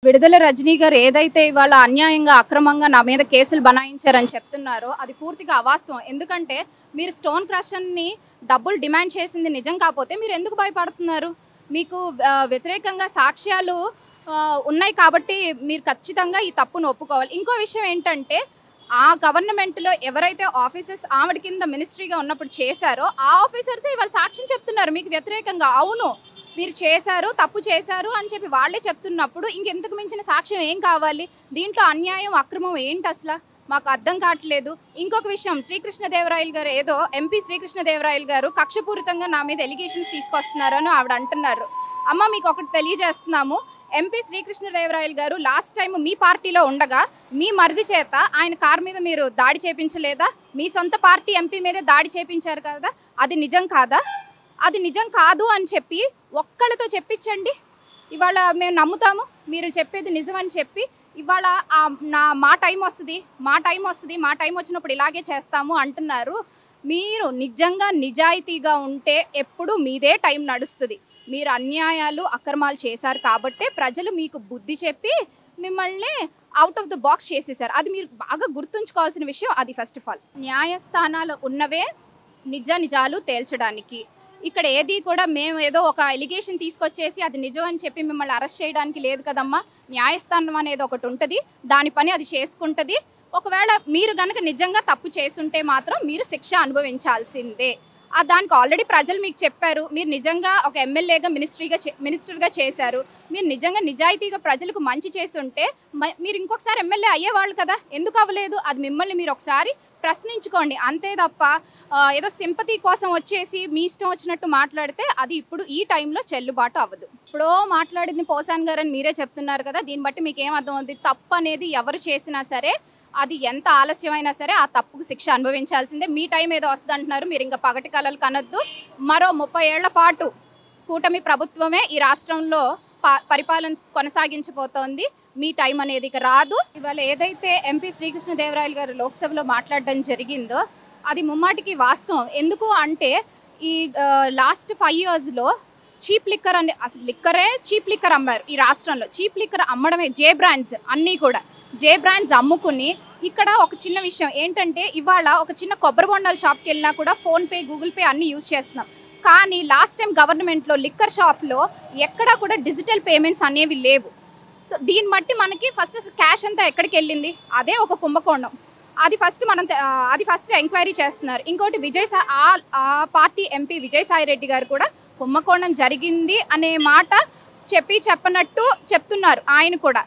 విడుదల రజనీ గారు ఏదైతే ఇవాళ అన్యాయంగా అక్రమంగా నా మీద కేసులు బనాయించారని చెప్తున్నారో అది పూర్తిగా అవాస్తవం. ఎందుకంటే మీరు స్టోన్ క్రషర్‌ని డబ్బులు డిమాండ్ చేసింది నిజం కాకపోతే మీరు ఎందుకు భయపడుతున్నారు? మీకు వ్యతిరేకంగా సాక్ష్యాలు ఉన్నాయి కాబట్టి మీరు ఖచ్చితంగా ఈ తప్పును ఒప్పుకోవాలి. ఇంకో విషయం ఏంటంటే ఆ గవర్నమెంట్లో ఎవరైతే ఆఫీసర్స్ ఆవిడ కింద మినిస్ట్రీగా ఉన్నప్పుడు చేశారో ఆ ఆఫీసర్సే ఇవాళ సాక్ష్యం చెప్తున్నారు మీకు వ్యతిరేకంగా. అవును మీరు చేశారు, తప్పు చేశారు అని చెప్పి వాళ్ళే చెప్తున్నప్పుడు ఇంకెంతకు మించిన సాక్ష్యం ఏం కావాలి? దీంట్లో అన్యాయం, అక్రమం ఏంటి అసలు? మాకు అర్థం కావట్లేదు. ఇంకొక విషయం, శ్రీకృష్ణదేవరాయలు గారు ఏదో ఎంపీ శ్రీకృష్ణదేవరాయలు గారు కక్షపూరితంగా నా మీద ఎలిగేషన్స్ తీసుకొస్తున్నారని ఆవిడ అంటున్నారు. అమ్మ మీకు ఒకటి తెలియజేస్తున్నాము, ఎంపీ శ్రీకృష్ణదేవరాయలు గారు లాస్ట్ టైం మీ పార్టీలో ఉండగా మీ మరిది చేత ఆయన కారు మీద మీరు దాడి చేయించలేదా? మీ సొంత పార్టీ ఎంపీ మీదే దాడి చేయించారు కదా, అది నిజం కాదా? అది నిజం కాదు అని చెప్పి ఒక్కళ్ళతో చెప్పించండి, ఇవాళ మేము నమ్ముతాము మీరు చెప్పేది నిజం అని చెప్పి. ఇవాళ మా టైం వస్తుంది, మా టైం వచ్చినప్పుడు ఇలాగే చేస్తాము అంటున్నారు. మీరు నిజంగా నిజాయితీగా ఉంటే ఎప్పుడు మీదే టైం నడుస్తుంది. మీరు అన్యాయాలు, అక్రమాలు చేశారు కాబట్టే ప్రజలు మీకు బుద్ధి చెప్పి మిమ్మల్ని అవుట్ ఆఫ్ ద బాక్స్ చేసేసారు. అది మీరు బాగా గుర్తుంచుకోవాల్సిన విషయం. అది ఫస్ట్ ఆఫ్ ఆల్ న్యాయస్థానాలు ఉన్నవే నిజాలు తేల్చడానికి. ఇక్కడ ఏది కూడా మేము ఏదో ఒక ఎలిగేషన్ తీసుకొచ్చేసి అది నిజం అని చెప్పి మిమ్మల్ని అరెస్ట్ చేయడానికి లేదు కదమ్మా. న్యాయస్థానం అనేది ఒకటి ఉంటుంది, దాని పని అది చేసుకుంటుంది. ఒకవేళ మీరు కనుక నిజంగా తప్పు చేసుంటే మాత్రం మీరు శిక్ష అనుభవించాల్సిందే. దానికి ఆల్రెడీ ప్రజలు మీకు చెప్పారు. మీరు నిజంగా ఒక ఎమ్మెల్యేగా మినిస్టర్గా చేశారు. మీరు నిజంగా నిజాయితీగా ప్రజలకు మంచి చేసి ఉంటే మీరు ఇంకొకసారి ఎమ్మెల్యే అయ్యేవాళ్ళు కదా, ఎందుకు అవ్వలేదు? అది మిమ్మల్ని మీరు ఒకసారి ప్రశ్నించుకోండి. అంతే తప్ప ఏదో సింపతి కోసం వచ్చేసి మీ ఇష్టం వచ్చినట్టు మాట్లాడితే అది ఇప్పుడు ఈ టైంలో చెల్లుబాటు అవ్వదు. ఇప్పుడు మాట్లాడింది పోసాన్ గారు అని మీరే చెప్తున్నారు కదా, దీన్ని బట్టి మీకు ఏం అర్థం అవుతుంది? తప్పు అనేది ఎవరు చేసినా సరే అది ఎంత ఆలస్యమైనా సరే ఆ తప్పుకు శిక్ష అనుభవించాల్సిందే. మీ టైం ఏదో వస్తుంది అంటున్నారు, మీరు ఇంకా పగటి కలలు కనొద్దు. మరో 30 ఏళ్ల పాటు కూటమి ప్రభుత్వమే ఈ రాష్ట్రంలో పరిపాలన కొనసాగించబోతోంది. మీ టైం అనేది ఇక రాదు. ఇవాళ ఏదైతే ఎంపీ శ్రీకృష్ణదేవరాయలు గారు లోక్సభలో మాట్లాడడం జరిగిందో అది ముమ్మాటికి వాస్తవం. ఎందుకు అంటే ఈ లాస్ట్ 5 yearsలో చీప్ లిక్కర్ అని, అసలు లిక్కరే చీప్ లిక్కర్ అమ్మారు ఈ రాష్ట్రంలో. చీప్ లిక్కర్ అమ్మడమే, జే బ్రాండ్స్ అన్నీ కూడా జే బ్రాండ్స్ అమ్ముకుని. ఇక్కడ ఒక చిన్న విషయం ఏంటంటే ఇవాళ ఒక చిన్న కొబ్బరి బొండాల షాప్కి వెళ్ళినా కూడా ఫోన్పే, గూగుల్ పే అన్నీ యూజ్ చేస్తున్నాం. కానీ లాస్ట్ టైం గవర్నమెంట్లో లిక్కర్ షాప్లో ఎక్కడా కూడా డిజిటల్ పేమెంట్స్ అనేవి లేవు. సో దీన్ని బట్టి మనకి ఫస్ట్ క్యాష్ అంతా ఎక్కడికి వెళ్ళింది, అదే ఒక కుంభకోణం. అది ఫస్ట్ ఎంక్వైరీ చేస్తున్నారు. ఇంకోటి ఆ పార్టీ ఎంపీ విజయసాయి రెడ్డి గారు కూడా కుంభకోణం జరిగింది అనే మాట చెప్పనట్టు చెప్తున్నారు ఆయన కూడా.